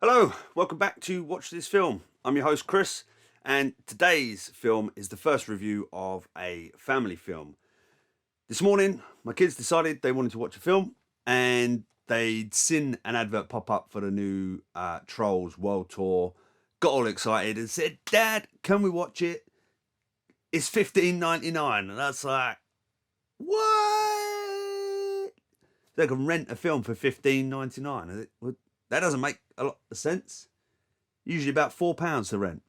Hello, welcome back to Watch This Film. I'm your host Chris, and today's film is the first review of a family film. This morning, my kids decided they wanted to watch a film, and they'd seen an advert pop up for the new Trolls World Tour. Got all excited and said, "Dad, can we watch it? It's $15.99." And I was like, "What?" They can rent a film for $15.99. That doesn't make a lot of sense. Usually about £4 to rent.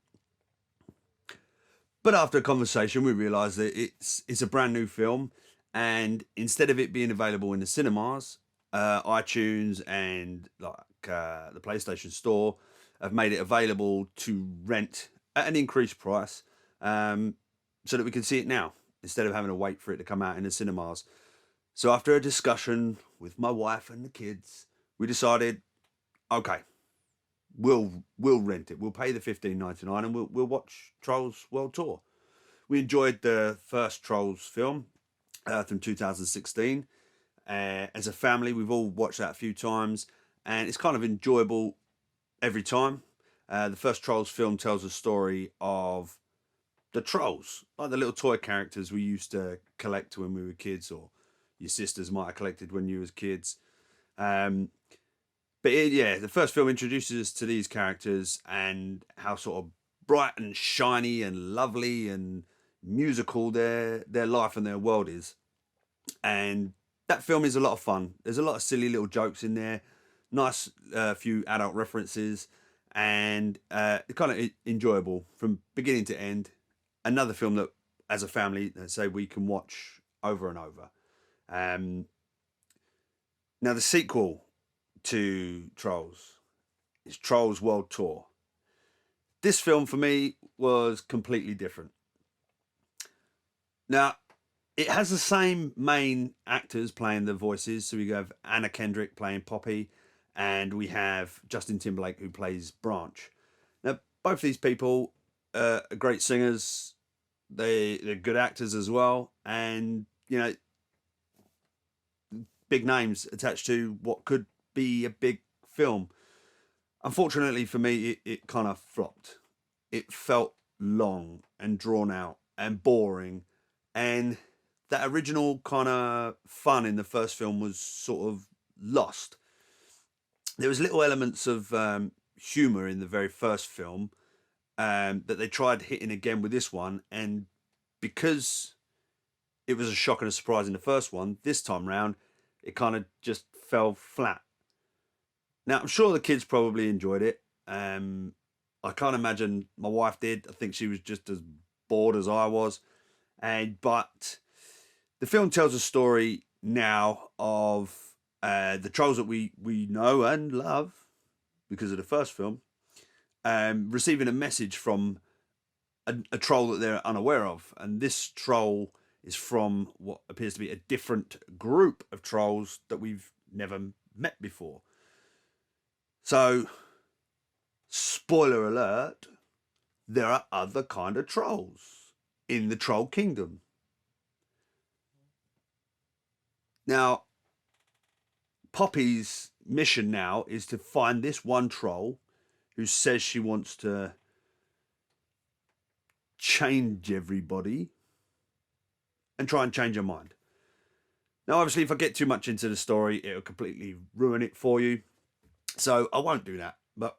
But after a conversation, we realised that it's a brand new film, and instead of it being available in the cinemas, iTunes and the PlayStation Store have made it available to rent at an increased price, so that we can see it now instead of having to wait for it to come out in the cinemas. So after a discussion with my wife and the kids, we decided, okay, we'll rent it. We'll pay the $15.99 and we'll watch Trolls World Tour. We enjoyed the first Trolls film from 2016. As a family, we've all watched that a few times, and it's kind of enjoyable every time. The first Trolls film tells a story of the trolls, like the little toy characters we used to collect when we were kids, or your sisters might have collected when you was kids. Um, yeah, the first film introduces us to these characters and how sort of bright and shiny and lovely and musical their life and their world is. And that film is a lot of fun. There's a lot of silly little jokes in there, nice few adult references, and kind of enjoyable from beginning to end. Another film that, as a family, let's say we can watch over and over. Um, Now the sequel to Trolls is Trolls World Tour. This film for me was completely different. Now, it has the same main actors playing the voices. So we have Anna Kendrick playing Poppy, and we have Justin Timberlake who plays Branch. Now, both these people are great singers. They're good actors as well, and big names attached to what could be a big film. Unfortunately for me, it kind of flopped. It felt long and drawn out and boring, and that original kind of fun in the first film was sort of lost. There was little elements of humor in the very first film that they tried hitting again with this one, and because it was a shock and a surprise in the first one, this time round it kind of just fell flat. Now, I'm sure the kids probably enjoyed it. I can't imagine my wife did. I think she was just as bored as I was. But the film tells a story now of the trolls that we know and love because of the first film, receiving a message from a troll that they're unaware of. And this troll is from what appears to be a different group of trolls that we've never met before. So, spoiler alert, there are other kind of trolls in the Troll Kingdom. Now, Poppy's mission now is to find this one troll who says she wants to change everybody and try and change her mind. Now, obviously, if I get too much into the story, it'll completely ruin it for you. So I won't do that. But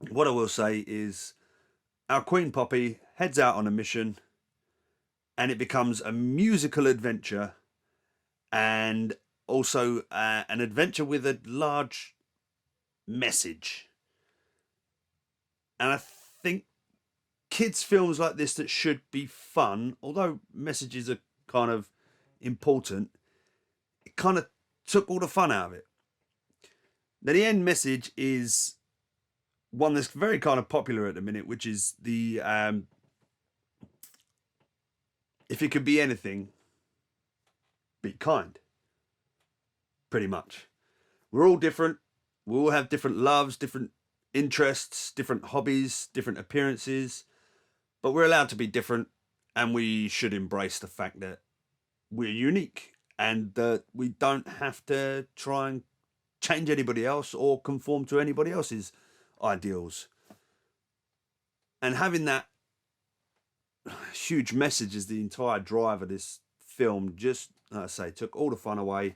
what I will say is our Queen Poppy heads out on a mission, and it becomes a musical adventure and also an adventure with a large message. And I think kids' films like this that should be fun, although messages are kind of important, it kind of took all the fun out of it. Now, the end message is one that's very kind of popular at the minute, which is the if it could be anything, be kind. Pretty much. We're all different. We all have different loves, different interests, different hobbies, different appearances, but we're allowed to be different, and we should embrace the fact that we're unique and that we don't have to try and change anybody else or conform to anybody else's ideals. And having that huge message as the entire drive of this film just, like I say, took all the fun away.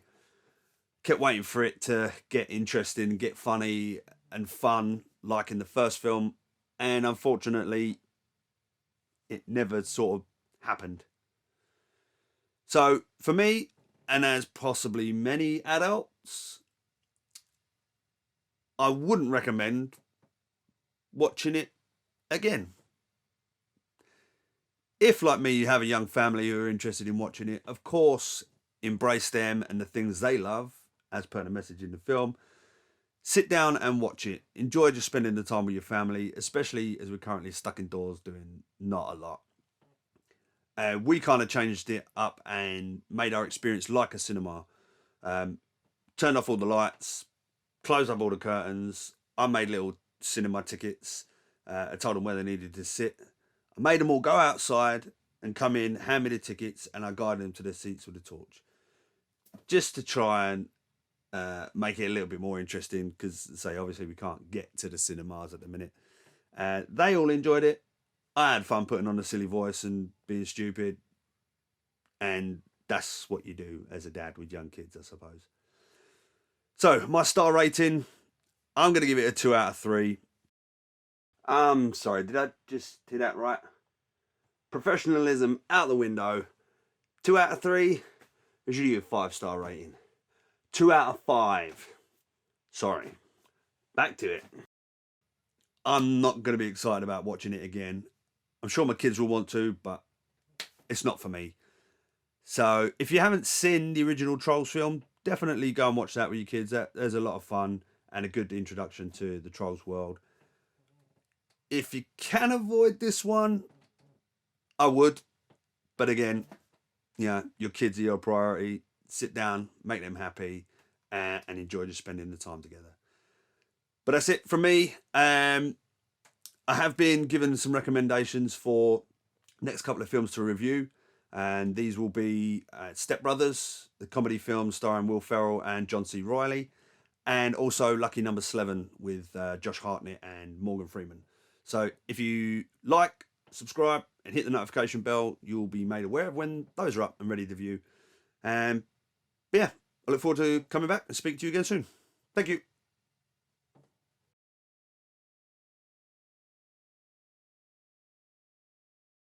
Kept waiting for it to get interesting, get funny and fun like in the first film. And unfortunately, it never sort of happened. So for me, and as possibly many adults, I wouldn't recommend watching it again. If, like me, you have a young family who are interested in watching it, of course, embrace them and the things they love, as per the message in the film. Sit down and watch it. Enjoy just spending the time with your family, especially as we're currently stuck indoors doing not a lot. We kind of changed it up and made our experience like a cinema. Turned off all the lights, closed up all the curtains. I made little cinema tickets. I told them where they needed to sit. I made them all go outside and come in, hand me the tickets, and I guided them to their seats with a torch. Just to try and make it a little bit more interesting, because, say, obviously we can't get to the cinemas at the minute. They all enjoyed it. I had fun putting on a silly voice and being stupid. And that's what you do as a dad with young kids, I suppose. So, my star rating, I'm going to give it a 2 out of 3. Sorry, did I just do that right? Professionalism out the window. 2 out of 3. Or should you give a 5-star rating? 2 out of 5. Sorry. Back to it. I'm not going to be excited about watching it again. I'm sure my kids will want to, but it's not for me. So if you haven't seen the original Trolls film, definitely go and watch that with your kids. There's a lot of fun and a good introduction to the Trolls world. If you can avoid this one, I would. But again, your kids are your priority. Sit down, make them happy, and enjoy just spending the time together. But that's it from me. I have been given some recommendations for next couple of films to review. And these will be Step Brothers, the comedy film starring Will Ferrell and John C. Reilly. And also Lucky Number 11 with Josh Hartnett and Morgan Freeman. So if you like, subscribe, and hit the notification bell, you'll be made aware of when those are up and ready to view. And I look forward to coming back and speaking to you again soon. Thank you.